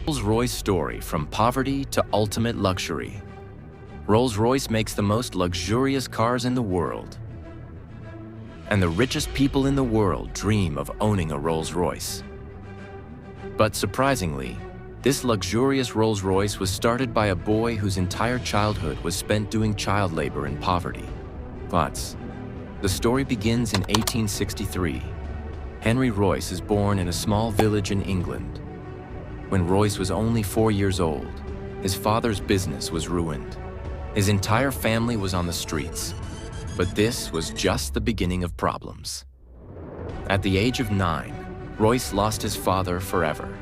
Rolls-Royce story from poverty to ultimate luxury. Rolls-Royce makes the most luxurious cars in the world. And the richest people in the world dream of owning a Rolls-Royce. But surprisingly, this luxurious Rolls-Royce was started by a boy whose entire childhood was spent doing child labor in poverty. But the story begins in 1863. Henry Royce is born in a small village in England. When Royce was only 4 years old, his father's business was ruined. His entire family was on the streets. But this was just the beginning of problems. At the age of 9, Royce lost his father forever.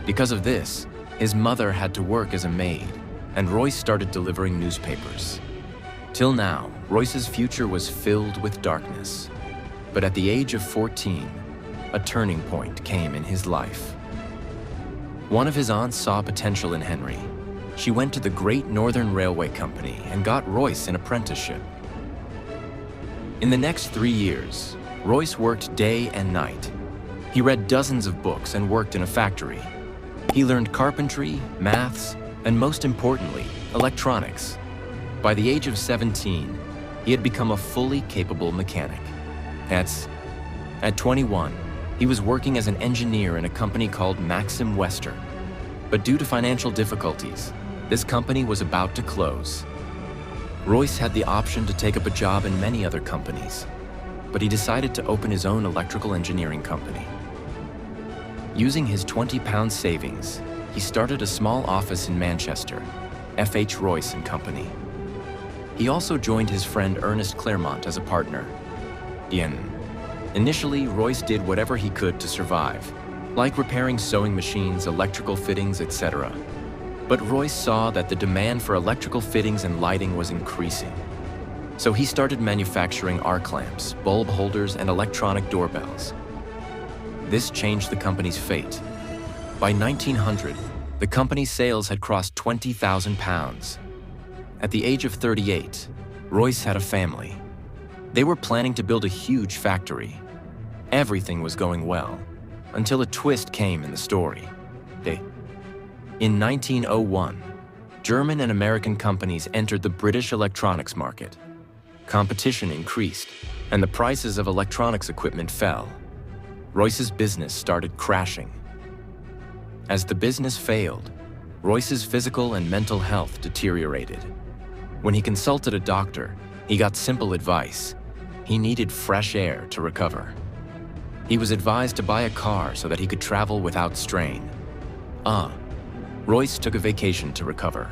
Because of this, his mother had to work as a maid, and Royce started delivering newspapers. Till now, Royce's future was filled with darkness. But at the age of 14, a turning point came in his life. One of his aunts saw potential in Henry. She went to the Great Northern Railway Company and got Royce an apprenticeship. In the next 3 years, Royce worked day and night. He read dozens of books and worked in a factory. He learned carpentry, maths, and most importantly, electronics. By the age of 17, he had become a fully capable mechanic. At 21, he was working as an engineer in a company called Maxim Western. But due to financial difficulties, this company was about to close. Royce had the option to take up a job in many other companies, but he decided to open his own electrical engineering company. Using his £20 savings, he started a small office in Manchester, F.H. Royce & Company. He also joined his friend Ernest Claremont as a partner. Initially, Royce did whatever he could to survive, like repairing sewing machines, electrical fittings, etc. But Royce saw that the demand for electrical fittings and lighting was increasing. So he started manufacturing arc lamps, bulb holders, and electronic doorbells. This changed the company's fate. By 1900, the company's sales had crossed £20,000. At the age of 38, Royce had a family. They were planning to build a huge factory. Everything was going well, until a twist came in the story. In 1901, German and American companies entered the British electronics market. Competition increased, and the prices of electronics equipment fell. Royce's business started crashing. As the business failed, Royce's physical and mental health deteriorated. When he consulted a doctor, he got simple advice. He needed fresh air to recover. He was advised to buy a car so that he could travel without strain. Royce took a vacation to recover.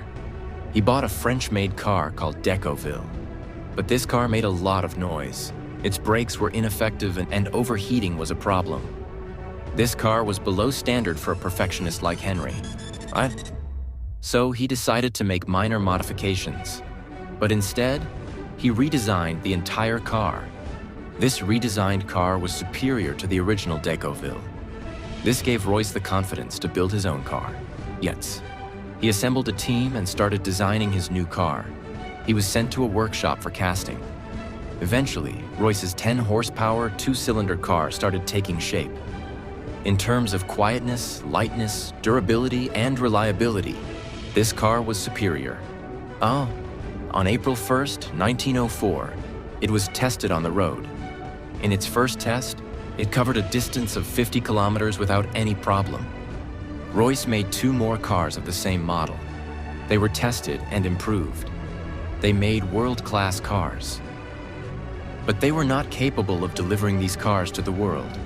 He bought a French-made car called Decoville. But this car made a lot of noise. Its brakes were ineffective and overheating was a problem. This car was below standard for a perfectionist like Henry. So he decided to make minor modifications. But instead, he redesigned the entire car. This redesigned car was superior to the original Decoville. This gave Royce the confidence to build his own car. He assembled a team and started designing his new car. He was sent to a workshop for casting. Eventually, Royce's 10-horsepower, 2-cylinder car started taking shape. In terms of quietness, lightness, durability, and reliability, this car was superior. On April 1st, 1904, it was tested on the road. In its first test, it covered a distance of 50 kilometers without any problem. Royce made 2 more cars of the same model. They were tested and improved. They made world-class cars. But they were not capable of delivering these cars to the world.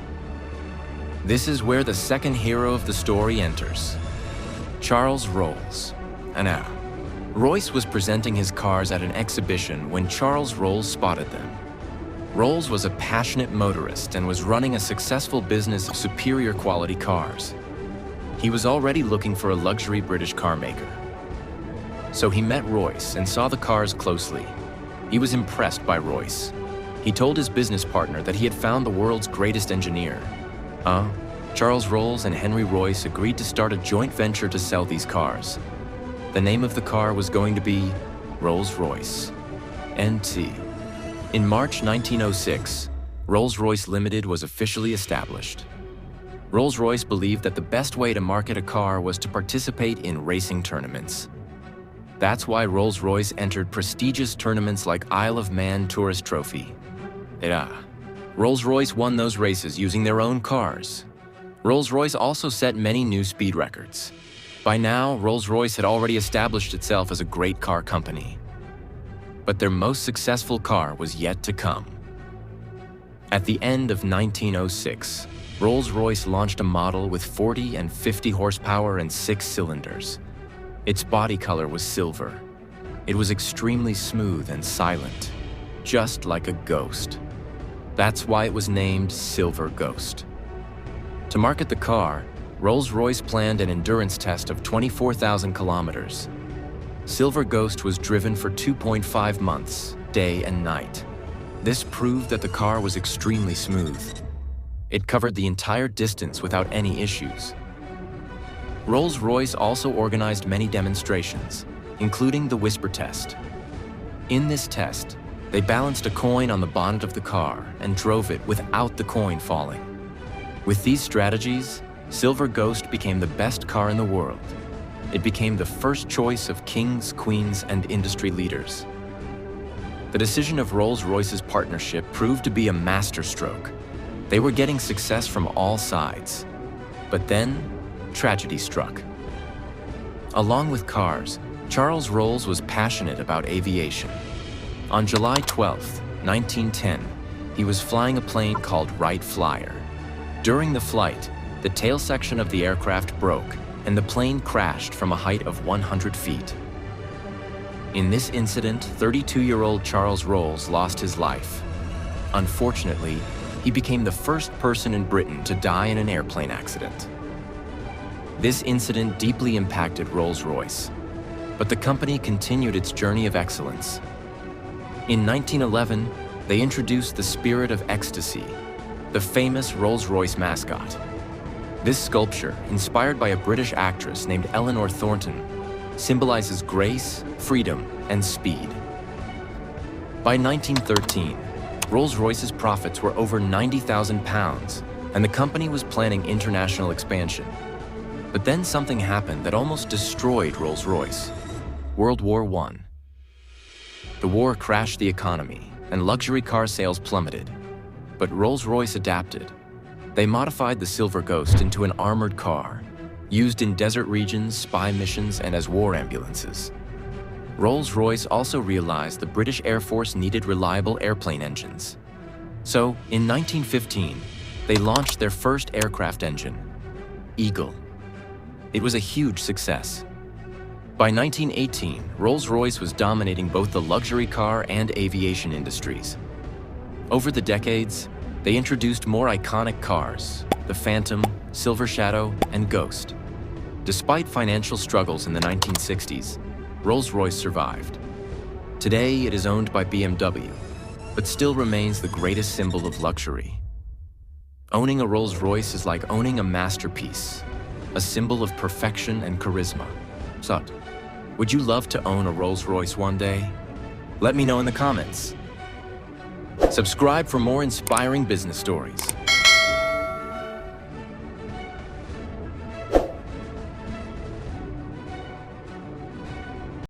This is where the second hero of the story enters, Charles Rolls. Royce was presenting his cars at an exhibition when Charles Rolls spotted them. Rolls was a passionate motorist and was running a successful business of superior quality cars. He was already looking for a luxury British car maker. So he met Royce and saw the cars closely. He was impressed by Royce. He told his business partner that he had found the world's greatest engineer. Charles Rolls and Henry Royce agreed to start a joint venture to sell these cars. The name of the car was going to be Rolls-Royce, NT. In March 1906, Rolls-Royce Limited was officially established. Rolls-Royce believed that the best way to market a car was to participate in racing tournaments. That's why Rolls-Royce entered prestigious tournaments like Isle of Man Tourist Trophy. Rolls-Royce won those races using their own cars. Rolls-Royce also set many new speed records. By now, Rolls-Royce had already established itself as a great car company. But their most successful car was yet to come. At the end of 1906, Rolls-Royce launched a model with 40 and 50 horsepower and 6 cylinders. Its body color was silver. It was extremely smooth and silent, just like a ghost. That's why it was named Silver Ghost. To market the car, Rolls-Royce planned an endurance test of 24,000 kilometers. Silver Ghost was driven for 2.5 months, day and night. This proved that the car was extremely smooth. It covered the entire distance without any issues. Rolls-Royce also organized many demonstrations, including the whisper test. In this test, they balanced a coin on the bonnet of the car and drove it without the coin falling. With these strategies, Silver Ghost became the best car in the world. It became the first choice of kings, queens, and industry leaders. The decision of Rolls-Royce's partnership proved to be a masterstroke. They were getting success from all sides. But then, tragedy struck. Along with cars, Charles Rolls was passionate about aviation. On July 12, 1910, he was flying a plane called Wright Flyer. During the flight, the tail section of the aircraft broke and the plane crashed from a height of 100 feet. In this incident, 32-year-old Charles Rolls lost his life. Unfortunately, he became the first person in Britain to die in an airplane accident. This incident deeply impacted Rolls-Royce, but the company continued its journey of excellence. In 1911, they introduced the Spirit of Ecstasy, the famous Rolls-Royce mascot. This sculpture, inspired by a British actress named Eleanor Thornton, symbolizes grace, freedom, and speed. By 1913, Rolls-Royce's profits were over £90,000, and the company was planning international expansion. But then something happened that almost destroyed Rolls-Royce: World War I. The war crashed the economy, and luxury car sales plummeted. But Rolls-Royce adapted. They modified the Silver Ghost into an armored car, used in desert regions, spy missions, and as war ambulances. Rolls-Royce also realized the British Air Force needed reliable airplane engines. So, in 1915, they launched their first aircraft engine, Eagle. It was a huge success. By 1918, Rolls-Royce was dominating both the luxury car and aviation industries. Over the decades, they introduced more iconic cars: the Phantom, Silver Shadow, and Ghost. Despite financial struggles in the 1960s, Rolls-Royce survived. Today, it is owned by BMW, but still remains the greatest symbol of luxury. Owning a Rolls-Royce is like owning a masterpiece, a symbol of perfection and charisma. So, would you love to own a Rolls-Royce one day? Let me know in the comments. Subscribe for more inspiring business stories.